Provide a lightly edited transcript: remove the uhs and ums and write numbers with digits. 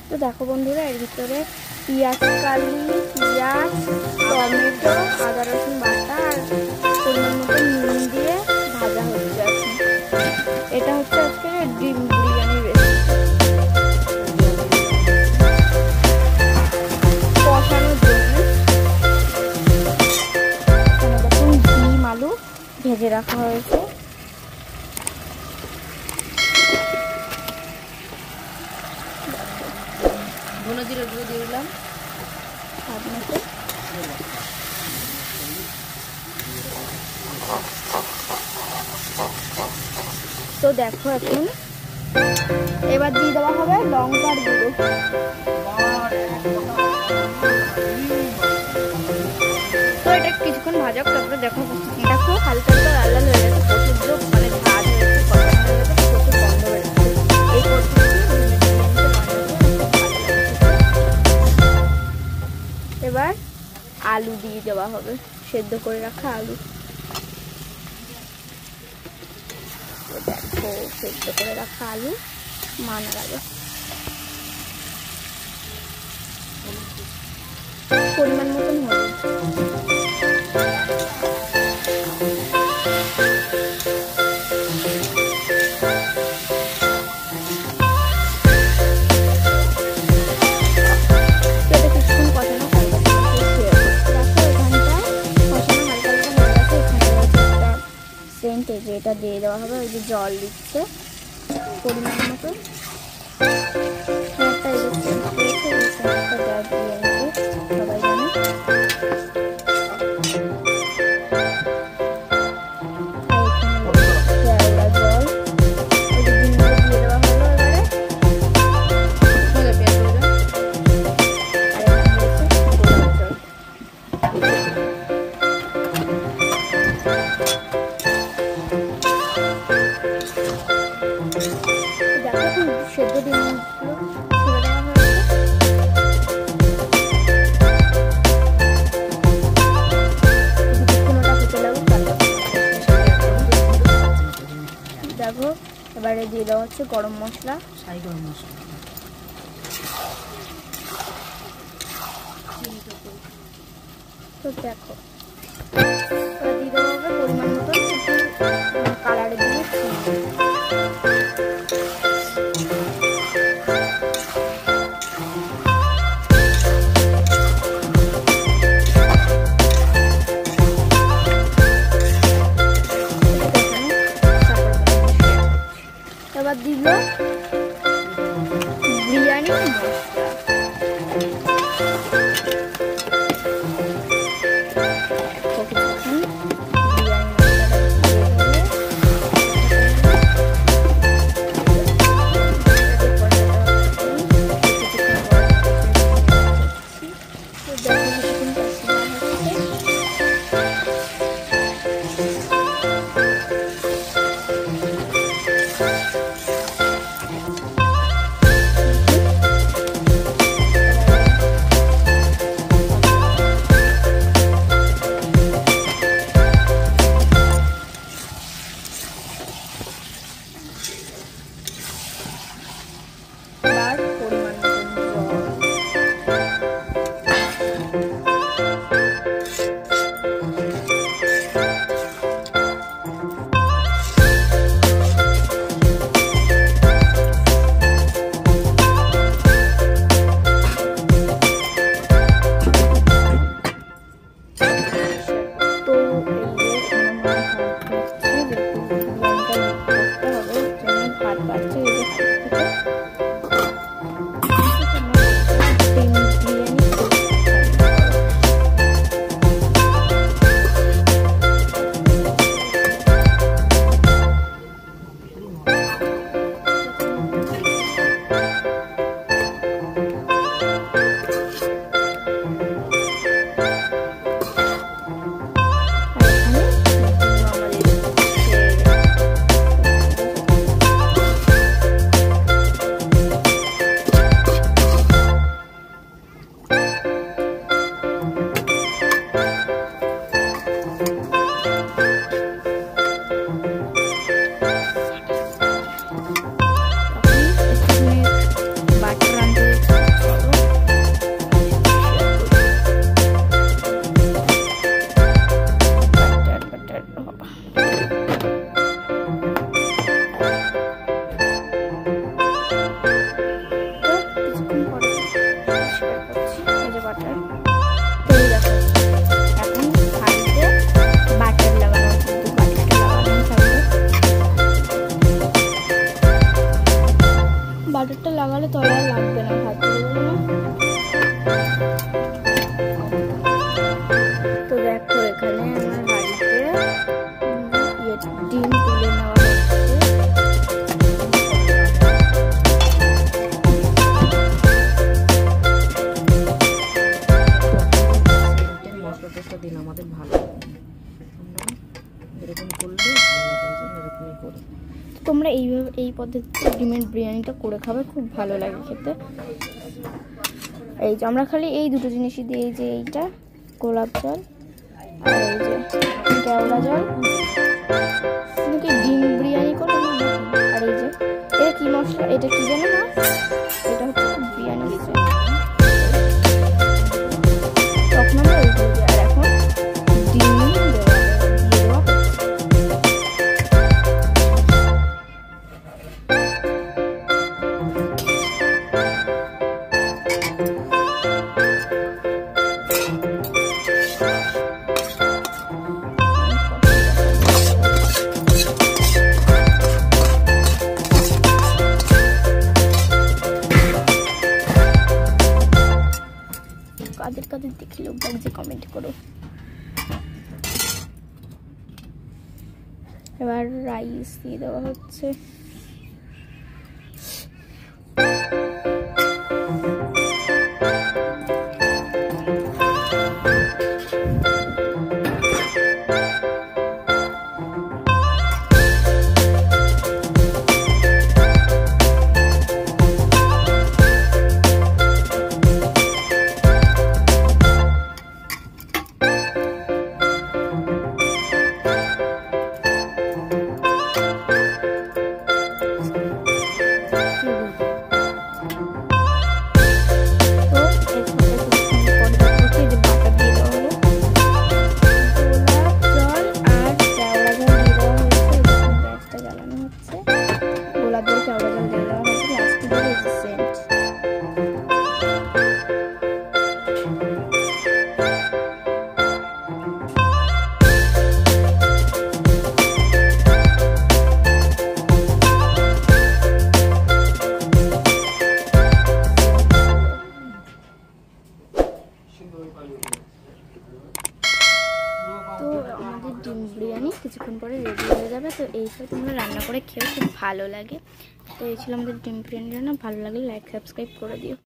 তো দেখো বন্ধুরা, এর ভিতরে পেঁয়াজ কালি, পেঁয়াজ, টমেটো, আদা রসুন বাটা আর পরিমাণ মতো নুন দিয়ে ভাজা হচ্ছে এখন। এটা হচ্ছে আজকে ডিম বিরিয়ানি রেসিপি। কষানোর জন্য দেখুন ডিম আলু ভেজে রাখা হয়েছে। ধনে জিরে গুঁড়ো দিয়ে দিলাম স্বাদ মতো। তো দেখো এখন এবার দিয়ে দেওয়া হবে লঙ্কার গুঁড়ো। তো এটা কিছুক্ষণ ভাজা, তারপরে দেখো দেখো হালকা হালকা লাল লাল হয়ে গেছে, প্রচুর মানে ভাজ হয়ে গেছে, কষানো হয়ে গেছে, প্রচুর গন্ধ বেরোচ্ছে। এই এবার আলু দিয়ে দেওয়া হবে, সেদ্ধ করে রাখা আলু। দেখো সেদ্ধ করে রাখা আলু মানার আগে পরিমাণ মতন হলুদ, এটা দিয়ে দেওয়া হবে। ওই যে জল দিচ্ছে পরিমাণ মতো, একটা দিয়ে নেবে সবাই জানে। সেদ্ধ ডিমগুলো ছেড়ে দেওয়া হয়েছে। দেখো এবারে দিয়ে দেওয়া হচ্ছে গরম মশলা, শাহি গরম মশলা। তো দেখো এবার দিয়ে দেওয়া হবে পরিমাণ মতো কালারের দিয়ে এবার দিল বিরিয়ানি মশলা। বাটারটা লাগালে তলায় লাগবে না, ভাতগুলো বলো না। তো দেখো এখানে আমার বাড়িতে ডিম তুলে নেওয়া হচ্ছে। মশলা টসলা দিন আমাদের ভালো, আমরা এরকম করলে এরকমই করি। তোমরা এইভাবে এই পদ্ধতিতে ডিমের বিরিয়ানিটা করে খাবে, খুব ভালো লাগে খেতে। এই যে আমরা খালি এই দুটো জিনিসই দিই, এই যে এইটা গোলাপ জল আর এই যে কেওড়া জল, কি ডিম বিরিয়ানি করে না। আর এই যে এটা কি মশলা, এটা কি জানো না, এটা হচ্ছে বিরিয়ানি মশলা। তখন আমরা ওই দিই, আর এখন ডিম দিয়ে দেওয়া হচ্ছে। কাদের কাদের দেখে লোক লাগছে কমেন্ট করো। এবার রাইস দিয়ে দেওয়া হচ্ছে। তো আমাদের ডিম বিরিয়ানি কিছুক্ষণ পরে রেডি হয়ে যাবে। তো এইভাবে তোমরা রান্না করে খেয়ে খুব ভালো লাগে। তো এই ছিল আমাদের ডিম বিরিয়ানি রান্না। ভালো লাগলে লাইক সাবস্ক্রাইব করে দিও।